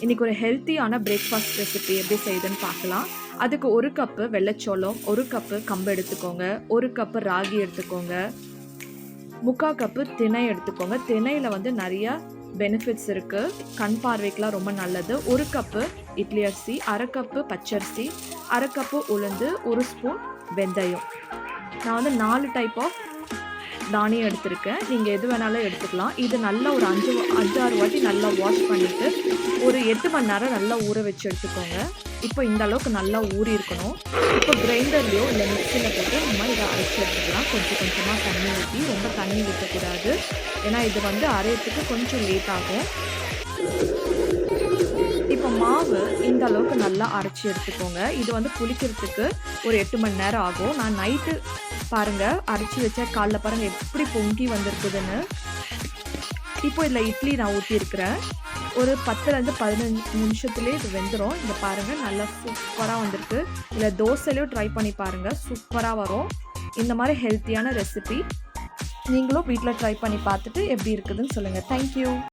இன்றைக்கி ஒரு ஹெல்த்தியான பிரேக்ஃபாஸ்ட் ரெசிபி எப்படி செய்யுதுன்னு பார்க்கலாம். அதுக்கு 1 கப்பு வெள்ளைச்சோளம், 1 கப்பு கம்பு எடுத்துக்கோங்க, 1 கப்பு ராகி எடுத்துக்கோங்க, 3/4 கப்பு திணை எடுத்துக்கோங்க. திணையில் வந்து நிறையா பெனிஃபிட்ஸ் இருக்குது. கண் பார்வைக்கெலாம் ரொம்ப நல்லது. 1 கப்பு இட்லி அரிசி, 1/2 கப்பு பச்சரிசி, 1/2 கப்பு உளுந்து, 1 ஸ்பூன் வெந்தயம். நான் வந்து 4 டைப் ஆஃப் தானியம் எடுத்திருக்கேன். நீங்கள் எது வேணாலும் எடுத்துக்கலாம். இது நல்லா ஒரு 5-6 வாட்டி நல்லா வாஷ் பண்ணிவிட்டு ஒரு 8 மணி நேரம் நல்லா ஊற வச்சு எடுத்துக்கோங்க. இப்போ இந்த அளவுக்கு நல்லா ஊறி இருக்கணும். இப்போ கிரைண்டர்லையோ இல்லை மிக்சியில் போட்டு நம்ம இதை அரைச்சி எடுத்துக்கலாம். கொஞ்சம் கொஞ்சமாக தண்ணி ஊற்றி, ரொம்ப தண்ணி ஊற்றக்கூடாது. ஏன்னா இது வந்து அரையத்துக்கு கொஞ்சம் லேட் ஆகும். இப்போ மாவு இந்த அளவுக்கு நல்லா அரைச்சி எடுத்துக்கோங்க. இது வந்து புளிக்கிறதுக்கு ஒரு 8 மணி நேரம் ஆகும். நான் நைட்டு பாருங்கள் அரைச்சி வச்ச காலைல பாருங்கள் எப்படி பொங்கி வந்திருக்குதுன்னு. இப்போ இதில் இட்லி நான் ஊற்றிருக்கிறேன். ஒரு 10லேருந்து 15 நிமிஷத்துலேயே இது வெந்துடும். இதை பாருங்கள் நல்லா சூப்பராக வந்திருக்கு. இல்லை தோசையிலையும் ட்ரை பண்ணி பாருங்கள், சூப்பராக வரும். இந்த மாதிரி ஹெல்த்தியான ரெசிபி நீங்களும் வீட்டில் ட்ரை பண்ணி பார்த்துட்டு எப்படி இருக்குதுன்னு சொல்லுங்கள். தேங்க்யூ.